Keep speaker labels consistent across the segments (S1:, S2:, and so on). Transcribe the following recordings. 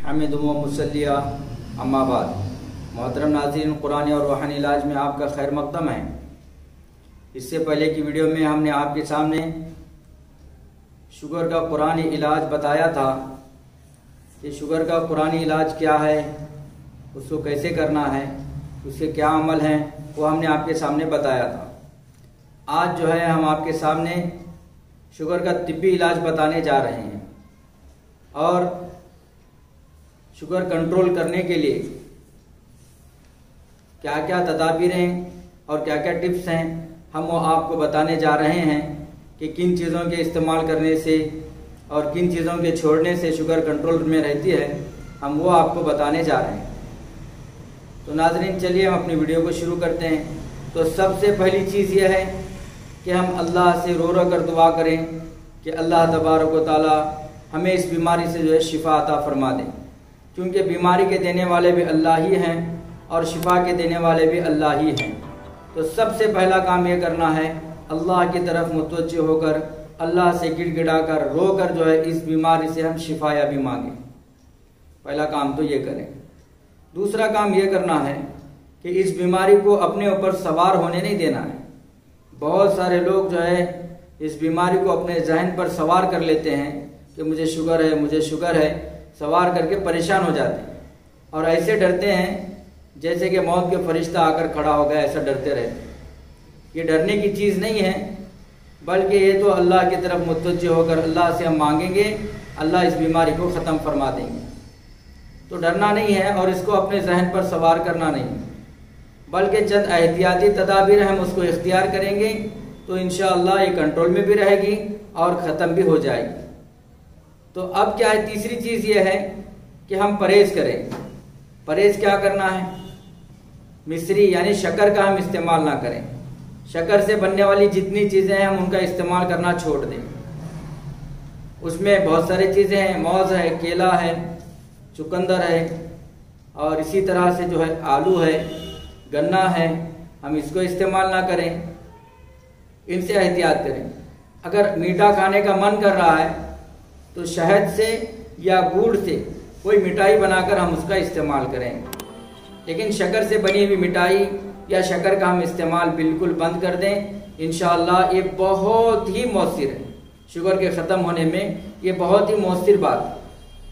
S1: हमिद व मुसल्लिया अम्मा बाद। मोहतरम नाज़रीन, कुरानी और रूहानी इलाज में आपका खैर मक़दम है। इससे पहले की वीडियो में हमने आपके सामने शुगर का कुरानी इलाज बताया था कि शुगर का कुरानी इलाज क्या है, उसको कैसे करना है, उसके क्या अमल हैं, वो हमने आपके सामने बताया था। आज जो है हम आपके सामने शुगर का तिब्बी इलाज बताने जा रहे हैं और शुगर कंट्रोल करने के लिए क्या क्या तदाबीरें और क्या क्या टिप्स हैं हम वो आपको बताने जा रहे हैं कि किन चीज़ों के इस्तेमाल करने से और किन चीज़ों के छोड़ने से शुगर कंट्रोल में रहती है, हम वो आपको बताने जा रहे हैं। तो नाज़रीन, चलिए हम अपनी वीडियो को शुरू करते हैं। तो सबसे पहली चीज़ यह है कि हम अल्लाह से रो रो कर दुआ करें कि अल्लाह तबारक व तआला हमें इस बीमारी से जो है शिफा अता फरमा दें, क्योंकि बीमारी के देने वाले भी अल्लाह ही हैं और शिफा के देने वाले भी अल्लाह ही हैं। तो सबसे पहला काम ये करना है, अल्लाह की तरफ मुतवज्जह होकर अल्लाह से गिड़गिड़ा कर रो कर जो है इस बीमारी से हम शिफाया भी मांगें। पहला काम तो ये करें। दूसरा काम ये करना है कि इस बीमारी को अपने ऊपर सवार होने नहीं देना है। बहुत सारे लोग जो है इस बीमारी को अपने जहन पर सवार कर लेते हैं कि मुझे शुगर है, मुझे शुगर है, सवार करके परेशान हो जाते हैं और ऐसे डरते हैं जैसे कि मौत के फरिश्ता आकर खड़ा हो गया, ऐसा डरते रहते। ये डरने की चीज़ नहीं है, बल्कि ये तो अल्लाह की तरफ मुतवज्जह होकर अल्लाह से हम मांगेंगे, अल्लाह इस बीमारी को ख़त्म फरमा देंगे। तो डरना नहीं है और इसको अपने जहन पर सवार करना नहीं, बल्कि चंद एहतियाती तदाबीर हम उसको इख्तियार करेंगे तो इंशाअल्लाह ये कंट्रोल में भी रहेगी और ख़त्म भी हो जाएगी। तो अब क्या है, तीसरी चीज़ ये है कि हम परहेज़ करें। परहेज़ क्या करना है? मिश्री यानी शक्कर का हम इस्तेमाल ना करें। शक्कर से बनने वाली जितनी चीज़ें हैं हम उनका इस्तेमाल करना छोड़ दें। उसमें बहुत सारी चीज़ें हैं, मौज़ है, केला है, चुकंदर है और इसी तरह से जो है आलू है, गन्ना है, हम इसको इस्तेमाल ना करें, इनसे एहतियात करें। अगर मीठा खाने का मन कर रहा है तो शहद से या गुड़ से कोई मिठाई बनाकर हम उसका इस्तेमाल करें, लेकिन शक्कर से बनी हुई मिठाई या शक्कर का हम इस्तेमाल बिल्कुल बंद कर दें। इंशाअल्लाह ये बहुत ही मौसर है, शुगर के ख़त्म होने में ये बहुत ही मौसर बात।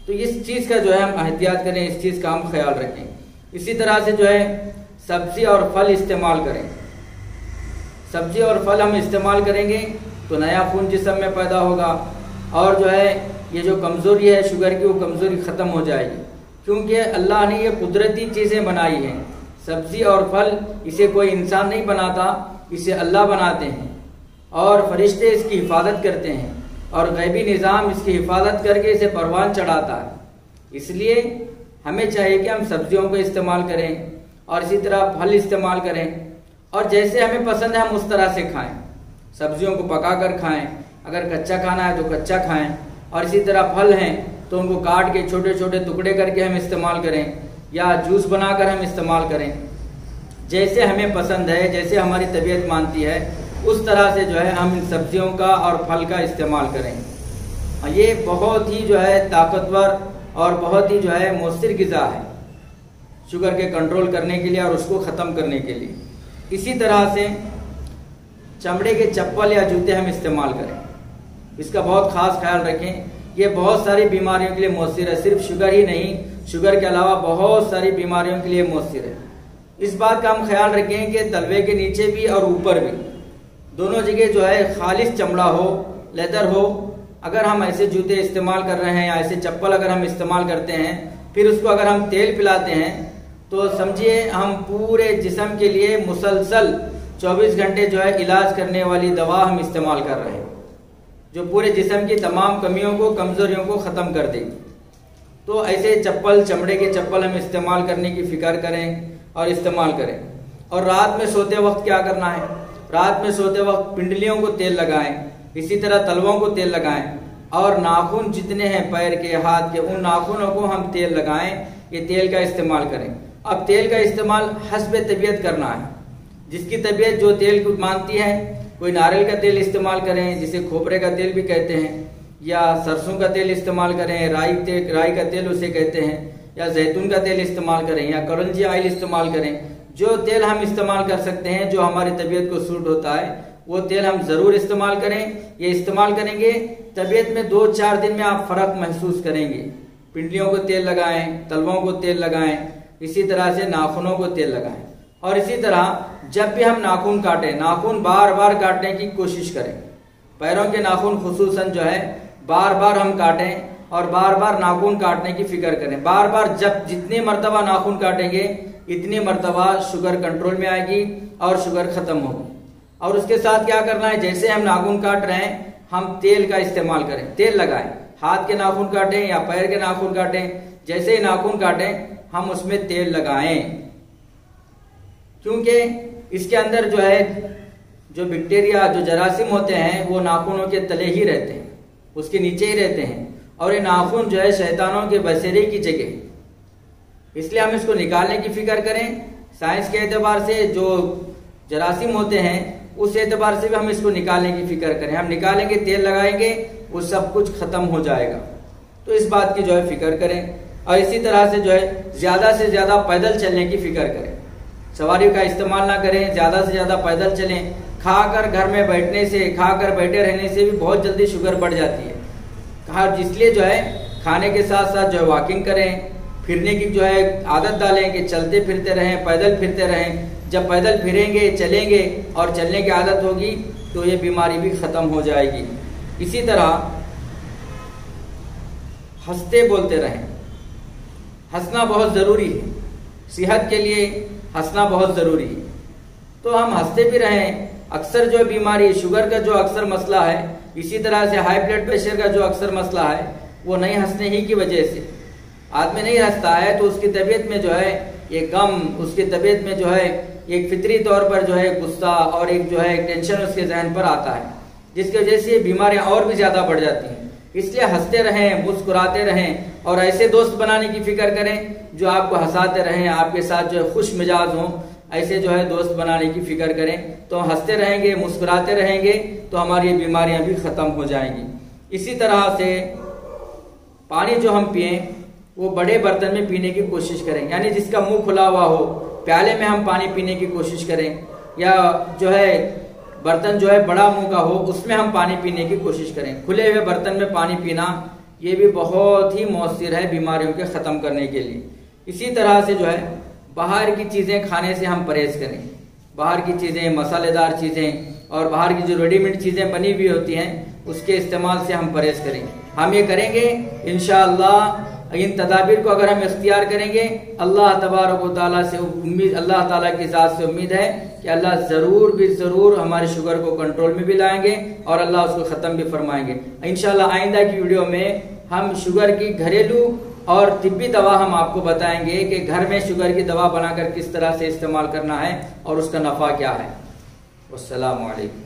S1: तो इस चीज़ का जो है हम एहतियात करें, इस चीज़ का हम ख्याल रखें। इसी तरह से जो है सब्ज़ी और फल इस्तेमाल करें। सब्ज़ी और फल हम इस्तेमाल करेंगे तो नया खून जिस्म में पैदा होगा और जो है ये जो कमज़ोरी है शुगर की, वो कमज़ोरी ख़त्म हो जाएगी, क्योंकि अल्लाह ने ये कुदरती चीज़ें बनाई हैं। सब्ज़ी और फल इसे कोई इंसान नहीं बनाता, इसे अल्लाह बनाते हैं और फरिश्ते इसकी हिफाजत करते हैं और गैबी निज़ाम इसकी हिफाजत करके इसे परवान चढ़ाता है। इसलिए हमें चाहिए कि हम सब्जियों को इस्तेमाल करें और इसी तरह फल इस्तेमाल करें और जैसे हमें पसंद है हम उस तरह से खाएं। सब्जियों को पका कर खाएं, अगर कच्चा खाना है तो कच्चा खाएं और इसी तरह फल हैं तो उनको काट के छोटे छोटे टुकड़े करके हम इस्तेमाल करें या जूस बनाकर हम इस्तेमाल करें। जैसे हमें पसंद है, जैसे हमारी तबीयत मानती है, उस तरह से जो है हम इन सब्जियों का और फल का इस्तेमाल करें। ये बहुत ही जो है ताकतवर और बहुत ही जो है मौसर ग़िज़ा है शुगर के कंट्रोल करने के लिए और उसको ख़त्म करने के लिए। इसी तरह से चमड़े के चप्पल या जूते हम इस्तेमाल करें, इसका बहुत ख़ास ख्याल रखें। ये बहुत सारी बीमारियों के लिए मौसर है, सिर्फ शुगर ही नहीं, शुगर के अलावा बहुत सारी बीमारियों के लिए मौसर है। इस बात का हम ख्याल रखें कि तलवे के नीचे भी और ऊपर भी दोनों जगह जो है खालिस चमड़ा हो, लेदर हो। अगर हम ऐसे जूते इस्तेमाल कर रहे हैं या ऐसे चप्पल अगर हम इस्तेमाल करते हैं, फिर उसको अगर हम तेल पिलाते हैं तो समझिए हम पूरे जिस्म के लिए मुसलसल 24 घंटे जो है इलाज करने वाली दवा हम इस्तेमाल कर रहे हैं, जो पूरे जिस्म की तमाम कमियों को, कमज़ोरियों को ख़त्म कर देगी। तो ऐसे चप्पल, चमड़े के चप्पल हम इस्तेमाल करने की फ़िक्र करें और इस्तेमाल करें। और रात में सोते वक्त क्या करना है? रात में सोते वक्त पिंडलियों को तेल लगाएं, इसी तरह तलवों को तेल लगाएं और नाखून जितने हैं पैर के, हाथ के, उन नाखूनों को हम तेल लगाएं। ये तेल का इस्तेमाल करें। अब तेल का इस्तेमाल हस्बे तबीयत करना है, जिसकी तबीयत जो तेल को मानती है। कोई नारियल का तेल इस्तेमाल करें, जिसे खोपरे का तेल भी कहते हैं, या सरसों का तेल इस्तेमाल करें, राई का तेल उसे कहते हैं, या जैतून का तेल इस्तेमाल करें, या करंजी ऑयल इस्तेमाल करें। जो तेल हम इस्तेमाल कर सकते हैं, जो हमारी तबीयत को सूट होता है, वो तेल हम जरूर इस्तेमाल करें। ये इस्तेमाल करेंगे, तबीयत में 2-4 दिन में आप फर्क महसूस करेंगे। पिंडलियों को तेल लगाएं, तलवों को तेल लगाएं, इसी तरह से नाखूनों को तेल लगाएं। और इसी तरह जब भी हम नाखून काटें, नाखून बार बार काटने की कोशिश करें। पैरों के नाखून खुसूसन जो है बार बार हम काटें और बार बार नाखून काटने की फिक्र करें। बार बार जब जितनी मर्तबा नाखून काटेंगे इतनी मर्तबा शुगर कंट्रोल में आएगी और शुगर खत्म होगी। और उसके साथ क्या करना है, जैसे हम नाखून काट रहे हैं हम तेल का इस्तेमाल करें, तेल लगाएं। हाथ के नाखून काटें या पैर के नाखून काटें, जैसे ही नाखून काटें हम उसमें तेल लगाएं, क्योंकि इसके अंदर जो है जो बैक्टीरिया, जो जरासीम होते हैं वो नाखूनों के तले ही रहते हैं, उसके नीचे ही रहते हैं। और ये नाखून जो है शैतानों के बसेरे की जगह, इसलिए हम इसको निकालने की फिक्र करें। साइंस के एतबार से जो जरासीम होते हैं उस एतबार से भी हम इसको निकालने की फिक्र करें। हम निकालेंगे, तेल लगाएंगे, वो सब कुछ खत्म हो जाएगा। तो इस बात की जो है फिक्र करें। और इसी तरह से जो है ज्यादा से ज्यादा पैदल चलने की फिक्र करें। सवारी का इस्तेमाल ना करें, ज्यादा से ज्यादा पैदल चलें। खाकर घर में बैठने से, खाकर बैठे रहने से भी बहुत जल्दी शुगर बढ़ जाती है। इसलिए जो है खाने के साथ साथ जो है वॉकिंग करें, फिरने की जो है आदत डालें कि चलते फिरते रहें, पैदल फिरते रहें। जब पैदल फिरेंगे, चलेंगे और चलने की आदत होगी तो ये बीमारी भी खत्म हो जाएगी। इसी तरह हंसते बोलते रहें। हंसना बहुत जरूरी है, सेहत के लिए हंसना बहुत जरूरी है। तो हम हंसते भी रहें। अक्सर जो बीमारी, शुगर का जो अक्सर मसला है, इसी तरह से हाई ब्लड प्रेशर का जो अक्सर मसला है, वो नहीं हंसने ही की वजह से। आदमी नहीं हंसता है तो उसकी तबीयत में जो है ये गम, उसकी तबीयत में जो है एक फितरी तौर पर जो है गुस्सा और एक जो है टेंशन उसके जहन पर आता है, जिसकी वजह से बीमारियां और भी ज्यादा बढ़ जाती हैं। इसलिए हंसते रहें, मुस्कुराते रहें और ऐसे दोस्त बनाने की फिक्र करें जो आपको हंसाते रहें, आपके साथ जो है खुश मिजाज हों। ऐसे जो है दोस्त बनाने की फिक्र करें तो हंसते रहेंगे, मुस्कुराते रहेंगे तो हमारी बीमारियां भी खत्म हो जाएंगी। इसी तरह से पानी जो हम पिए वो बड़े बर्तन में पीने की कोशिश करें, यानी जिसका मुंह खुला हुआ हो, प्याले में हम पानी पीने की कोशिश करें। या जो है बर्तन जो है बड़ा मुंह का हो उसमें हम पानी पीने की कोशिश करें। खुले हुए बर्तन में पानी पीना ये भी बहुत ही मौसर है बीमारियों के खत्म करने के लिए। इसी तरह से जो है बाहर की चीजें खाने से हम परहेज करें। बाहर की चीजें, मसालेदार चीजें और बाहर की जो रेडीमेड चीजें बनी हुई होती हैं उसके इस्तेमाल से हम परहेज करें। हम ये करेंगे इंशाअल्लाह। इन तदाबीर को अगर हम इख्तियार करेंगे, अल्लाह तबारक व तआला से उम्मीद, अल्लाह ताला की ज़ात से उम्मीद है कि अल्लाह जरूर हमारे शुगर को कंट्रोल में भी लाएंगे और अल्लाह उसको खत्म भी फरमाएंगे इंशाअल्लाह। आइंदा की वीडियो में हम शुगर की घरेलू और तिब्बी दवा हम आपको बताएंगे कि घर में शुगर की दवा बनाकर किस तरह से इस्तेमाल करना है और उसका नफा क्या है। अस्सलामु अलैकुम।